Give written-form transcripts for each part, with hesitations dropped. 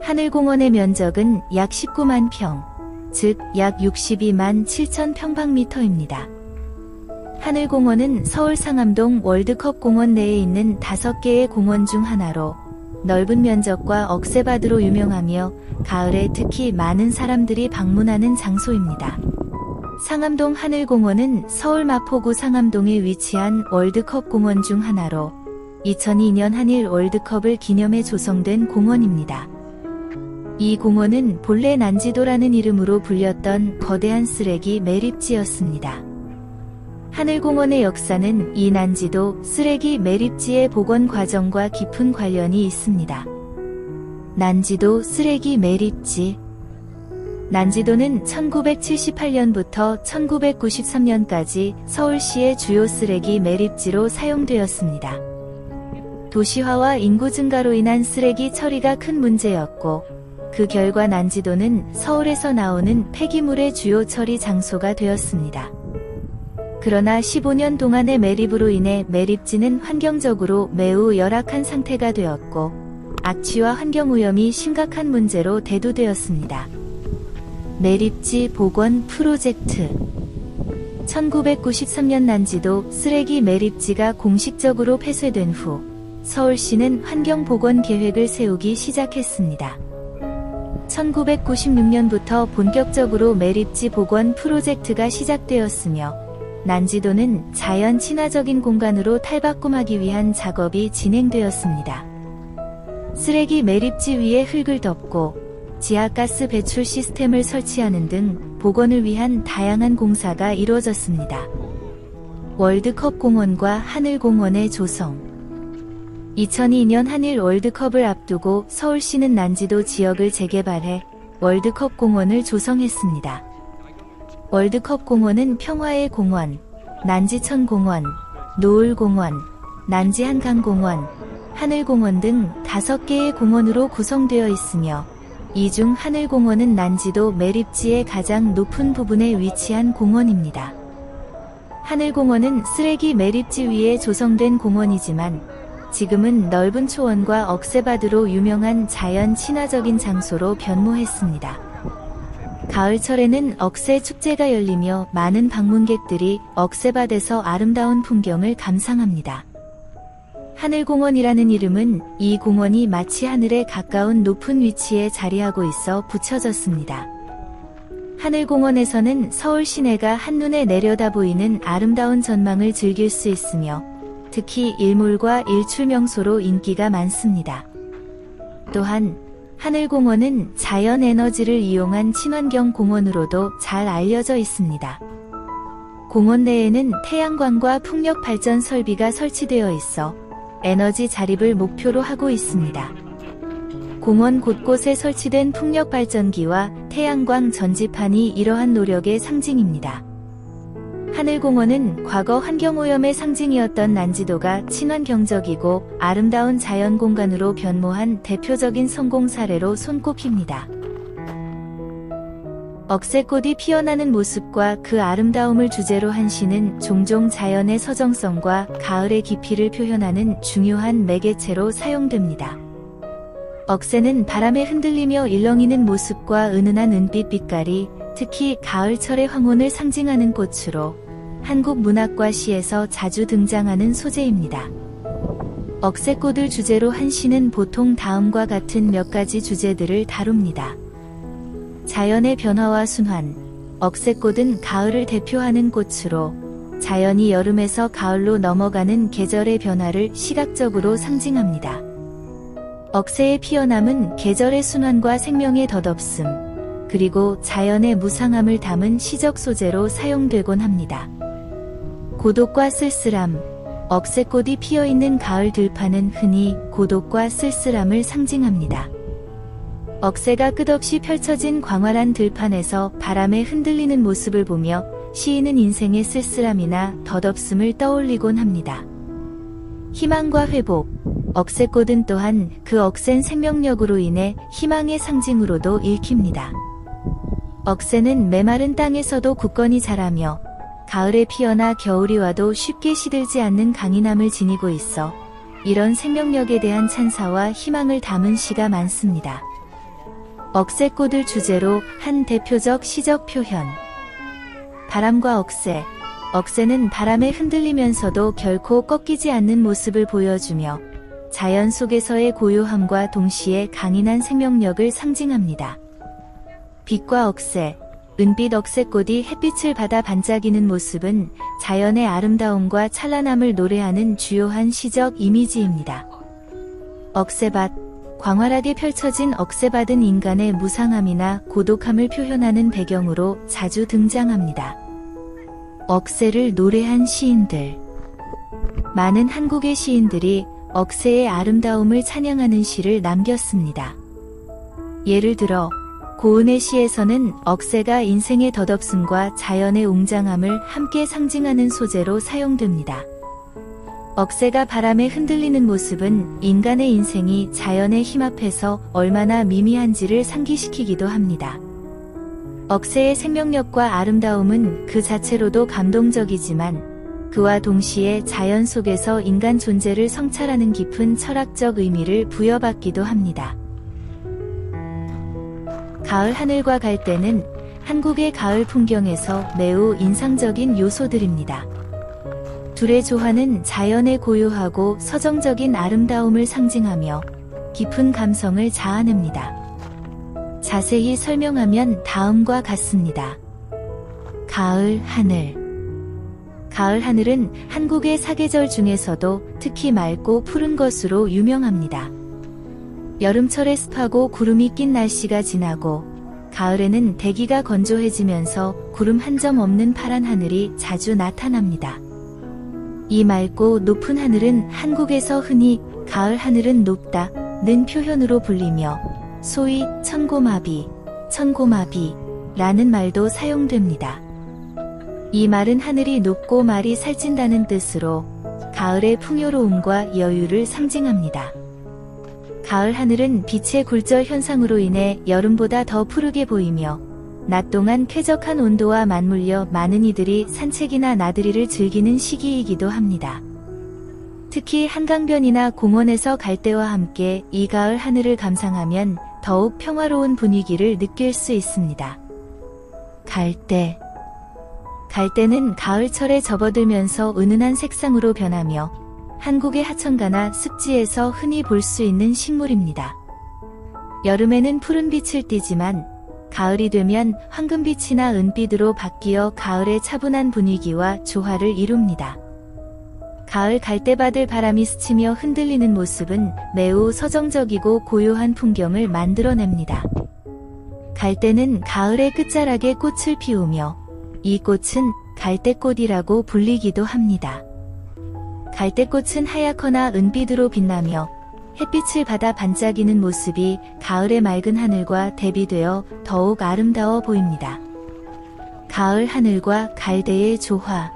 하늘공원의 면적은 약 19만 평, 즉 약 62만 7천 평방미터입니다. 하늘공원은 서울 상암동 월드컵 공원 내에 있는 5개의 공원 중 하나로 넓은 면적과 억새바드로 유명하며 가을에 특히 많은 사람들이 방문하는 장소입니다. 상암동 하늘공원은 서울 마포구 상암동에 위치한 월드컵 공원 중 하나로 2002년 한일 월드컵을 기념해 조성된 공원입니다. 이 공원은 본래 난지도라는 이름으로 불렸던 거대한 쓰레기 매립지였습니다. 하늘공원의 역사는 이 난지도 쓰레기 매립지의 복원 과정과 깊은 관련이 있습니다. 난지도 쓰레기 매립지. 난지도는 1978년부터 1993년까지 서울시의 주요 쓰레기 매립지로 사용되었습니다. 도시화와 인구 증가로 인한 쓰레기 처리가 큰 문제였고, 그 결과 난지도는 서울에서 나오는 폐기물의 주요 처리 장소가 되었습니다. 그러나 15년 동안의 매립으로 인해 매립지는 환경적으로 매우 열악한 상태가 되었고, 악취와 환경오염이 심각한 문제로 대두되었습니다. 매립지 복원 프로젝트. 1993년 난지도 쓰레기 매립지가 공식적으로 폐쇄된 후 서울시는 환경복원 계획을 세우기 시작했습니다. 1996년부터 본격적으로 매립지 복원 프로젝트가 시작되었으며 난지도는 자연 친화적인 공간으로 탈바꿈하기 위한 작업이 진행되었습니다. 쓰레기 매립지 위에 흙을 덮고 지하가스 배출 시스템을 설치하는 등 복원을 위한 다양한 공사가 이루어졌습니다. 월드컵 공원과 하늘공원의 조성. 2002년 한일 월드컵을 앞두고 서울시는 난지도 지역을 재개발해 월드컵 공원을 조성했습니다. 월드컵 공원은 평화의 공원, 난지천 공원, 노을공원, 난지한강공원, 하늘공원 등 5개의 공원으로 구성되어 있으며 이 중 하늘공원은 난지도 매립지의 가장 높은 부분에 위치한 공원입니다. 하늘공원은 쓰레기 매립지 위에 조성된 공원이지만 지금은 넓은 초원과 억새바드로 유명한 자연 친화적인 장소로 변모했습니다. 가을철에는 억새 축제가 열리며 많은 방문객들이 억새바드에서 아름다운 풍경을 감상합니다. 하늘공원이라는 이름은 이 공원이 마치 하늘에 가까운 높은 위치에 자리하고 있어 붙여졌습니다. 하늘공원에서는 서울 시내가 한눈에 내려다 보이는 아름다운 전망을 즐길 수 있으며 특히 일몰과 일출 명소로 인기가 많습니다. 또한 하늘공원은 자연 에너지를 이용한 친환경 공원으로도 잘 알려져 있습니다. 공원 내에는 태양광과 풍력 발전 설비가 설치되어 있어 에너지 자립을 목표로 하고 있습니다. 공원 곳곳에 설치된 풍력 발전기와 태양광 전지판이 이러한 노력의 상징입니다. 하늘공원은 과거 환경오염의 상징이었던 난지도가 친환경적이고 아름다운 자연공간으로 변모한 대표적인 성공 사례로 손꼽힙니다. 억새꽃이 피어나는 모습과 그 아름다움을 주제로 한 시는 종종 자연의 서정성과 가을의 깊이를 표현하는 중요한 매개체로 사용됩니다. 억새는 바람에 흔들리며 일렁이는 모습과 은은한 은빛 빛깔이 특히 가을철의 황혼을 상징하는 꽃으로 한국 문학과 시에서 자주 등장하는 소재입니다. 억새꽃을 주제로 한 시는 보통 다음과 같은 몇 가지 주제들을 다룹니다. 자연의 변화와 순환. 억새꽃은 가을을 대표하는 꽃으로 자연이 여름에서 가을로 넘어가는 계절의 변화를 시각적으로 상징합니다. 억새의 피어남은 계절의 순환과 생명의 덧없음, 그리고 자연의 무상함을 담은 시적 소재로 사용되곤 합니다. 고독과 쓸쓸함. 억새꽃이 피어있는 가을 들판은 흔히 고독과 쓸쓸함을 상징합니다. 억새가 끝없이 펼쳐진 광활한 들판에서 바람에 흔들리는 모습을 보며 시인은 인생의 쓸쓸함이나 덧없음을 떠올리곤 합니다. 희망과 회복. 억새꽃은 또한 그 억센 생명력으로 인해 희망의 상징으로도 읽힙니다. 억새는 메마른 땅에서도 굳건히 자라며 가을에 피어나 겨울이 와도 쉽게 시들지 않는 강인함을 지니고 있어 이런 생명력에 대한 찬사와 희망을 담은 시가 많습니다. 억새꽃을 주제로 한 대표적 시적 표현. 바람과 억새. 억새는 바람에 흔들리면서도 결코 꺾이지 않는 모습을 보여주며 자연 속에서의 고요함과 동시에 강인한 생명력을 상징합니다. 빛과 억새. 은빛 억새꽃이 햇빛을 받아 반짝이는 모습은 자연의 아름다움과 찬란함을 노래하는 주요한 시적 이미지입니다. 억새밭. 광활하게 펼쳐진 억새밭은 인간의 무상함이나 고독함을 표현하는 배경으로 자주 등장합니다. 억새를 노래한 시인들. 많은 한국의 시인들이 억새의 아름다움을 찬양하는 시를 남겼습니다. 예를 들어 고은의 시에서는 억새가 인생의 덧없음과 자연의 웅장함을 함께 상징하는 소재로 사용됩니다. 억새가 바람에 흔들리는 모습은 인간의 인생이 자연의 힘 앞에서 얼마나 미미한지를 상기시키기도 합니다. 억새의 생명력과 아름다움은 그 자체로도 감동적이지만 그와 동시에 자연 속에서 인간 존재를 성찰하는 깊은 철학적 의미를 부여받기도 합니다. 가을 하늘과 갈대는 한국의 가을 풍경에서 매우 인상적인 요소들입니다. 둘의 조화는 자연의 고요하고 서정적인 아름다움을 상징하며 깊은 감성을 자아냅니다. 자세히 설명하면 다음과 같습니다. 가을 하늘. 가을 하늘은 한국의 사계절 중에서도 특히 맑고 푸른 것으로 유명합니다. 여름철에 습하고 구름이 낀 날씨가 지나고 가을에는 대기가 건조해지면서 구름 한 점 없는 파란 하늘이 자주 나타납니다. 이 맑고 높은 하늘은 한국에서 흔히 가을 하늘은 높다는 표현으로 불리며 소위 천고마비라는 말도 사용됩니다. 이 말은 하늘이 높고 말이 살찐다는 뜻으로 가을의 풍요로움과 여유를 상징합니다. 가을 하늘은 빛의 굴절 현상으로 인해 여름보다 더 푸르게 보이며 낮 동안 쾌적한 온도와 맞물려 많은 이들이 산책이나 나들이를 즐기는 시기이기도 합니다. 특히 한강변이나 공원에서 갈대와 함께 이 가을 하늘을 감상하면 더욱 평화로운 분위기를 느낄 수 있습니다. 갈대. 갈대는 가을철에 접어들면서 은은한 색상으로 변하며 한국의 하천가나 습지에서 흔히 볼 수 있는 식물입니다. 여름에는 푸른 빛을 띠지만 가을이 되면 황금빛이나 은빛으로 바뀌어 가을의 차분한 분위기와 조화를 이룹니다. 가을 갈대밭을 바람이 스치며 흔들리는 모습은 매우 서정적이고 고요한 풍경을 만들어냅니다. 갈대는 가을의 끝자락에 꽃을 피우며 이 꽃은 갈대꽃이라고 불리기도 합니다. 갈대꽃은 하얗거나 은빛으로 빛나며 햇빛을 받아 반짝이는 모습이 가을의 맑은 하늘과 대비되어 더욱 아름다워 보입니다. 가을 하늘과 갈대의 조화.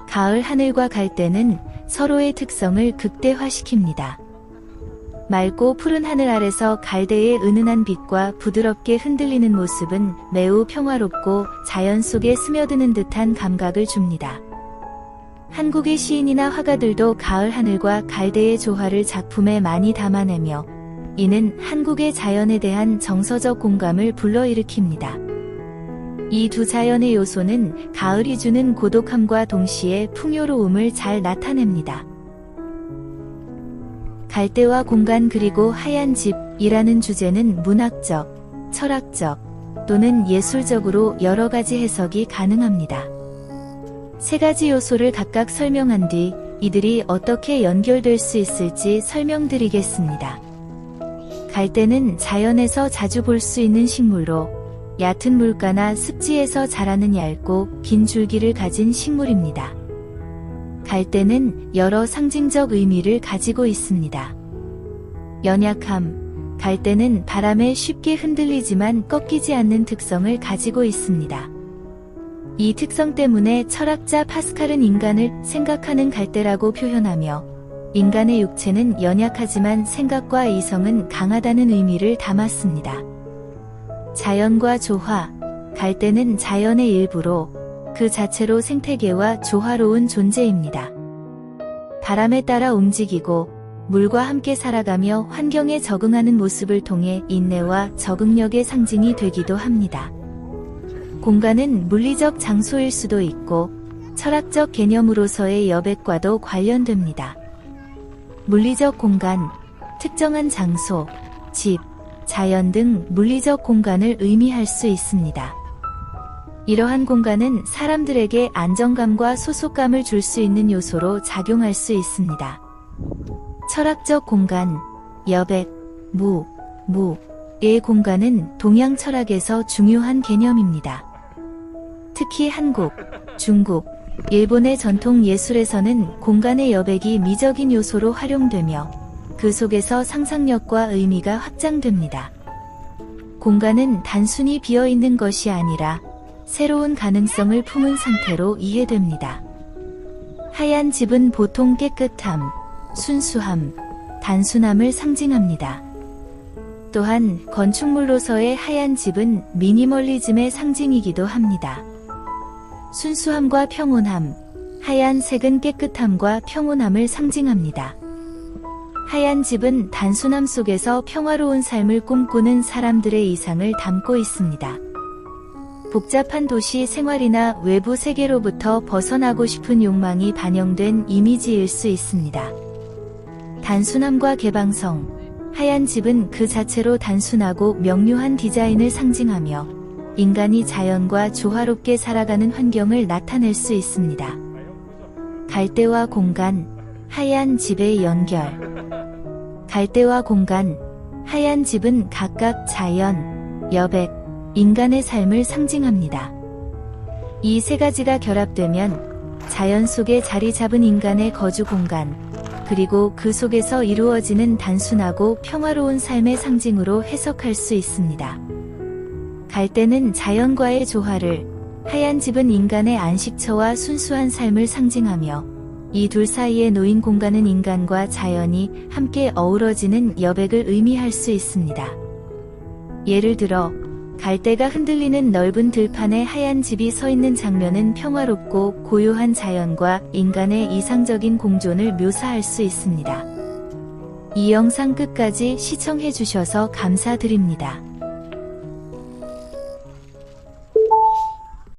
가을 하늘과 갈대는 서로의 특성을 극대화시킵니다. 맑고 푸른 하늘 아래서 갈대의 은은한 빛과 부드럽게 흔들리는 모습은 매우 평화롭고 자연 속에 스며드는 듯한 감각을 줍니다. 한국의 시인이나 화가들도 가을 하늘과 갈대의 조화를 작품에 많이 담아내며 이는 한국의 자연에 대한 정서적 공감을 불러일으킵니다. 이 두 자연의 요소는 가을이 주는 고독함과 동시에 풍요로움을 잘 나타냅니다. 갈대와 공간 그리고 하얀 집이라는 주제는 문학적, 철학적 또는 예술적으로 여러 가지 해석이 가능합니다. 세 가지 요소를 각각 설명한 뒤 이들이 어떻게 연결될 수 있을지 설명드리겠습니다. 갈대는 자연에서 자주 볼 수 있는 식물로 얕은 물가나 습지에서 자라는 얇고 긴 줄기를 가진 식물입니다. 갈대는 여러 상징적 의미를 가지고 있습니다. 연약함. 갈대는 바람에 쉽게 흔들리지만 꺾이지 않는 특성을 가지고 있습니다. 이 특성 때문에 철학자 파스칼은 인간을 생각하는 갈대라고 표현하며 인간의 육체는 연약하지만 생각과 이성은 강하다는 의미를 담았습니다. 자연과 조화. 갈대는 자연의 일부로 그 자체로 생태계와 조화로운 존재입니다. 바람에 따라 움직이고 물과 함께 살아가며 환경에 적응하는 모습을 통해 인내와 적응력의 상징이 되기도 합니다. 공간은 물리적 장소일 수도 있고 철학적 개념으로서의 여백과도 관련됩니다. 물리적 공간, 특정한 장소, 집, 자연 등 물리적 공간을 의미할 수 있습니다. 이러한 공간은 사람들에게 안정감과 소속감을 줄 수 있는 요소로 작용할 수 있습니다. 철학적 공간, 여백, 무의 공간은 동양 철학에서 중요한 개념입니다. 특히 한국, 중국, 일본의 전통 예술에서는 공간의 여백이 미적인 요소로 활용되며 그 속에서 상상력과 의미가 확장됩니다. 공간은 단순히 비어있는 것이 아니라 새로운 가능성을 품은 상태로 이해됩니다. 하얀 집은 보통 깨끗함, 순수함, 단순함을 상징합니다. 또한 건축물로서의 하얀 집은 미니멀리즘의 상징이기도 합니다. 순수함과 평온함, 하얀 색은 깨끗함과 평온함을 상징합니다. 하얀 집은 단순함 속에서 평화로운 삶을 꿈꾸는 사람들의 이상을 담고 있습니다. 복잡한 도시 생활이나 외부 세계로부터 벗어나고 싶은 욕망이 반영된 이미지일 수 있습니다. 단순함과 개방성, 하얀 집은 그 자체로 단순하고 명료한 디자인을 상징하며 인간이 자연과 조화롭게 살아가는 환경을 나타낼 수 있습니다. 갈대와 공간, 하얀 집의 연결. 갈대와 공간, 하얀 집은 각각 자연, 여백, 인간의 삶을 상징합니다. 이 세 가지가 결합되면 자연 속에 자리 잡은 인간의 거주 공간, 그리고 그 속에서 이루어지는 단순하고 평화로운 삶의 상징으로 해석할 수 있습니다. 갈대는 자연과의 조화를, 하얀 집은 인간의 안식처와 순수한 삶을 상징하며 이 둘 사이에 놓인 공간은 인간과 자연이 함께 어우러지는 여백을 의미할 수 있습니다. 예를 들어 갈대가 흔들리는 넓은 들판에 하얀 집이 서 있는 장면은 평화롭고 고요한 자연과 인간의 이상적인 공존을 묘사할 수 있습니다. 이 영상 끝까지 시청해 주셔서 감사드립니다.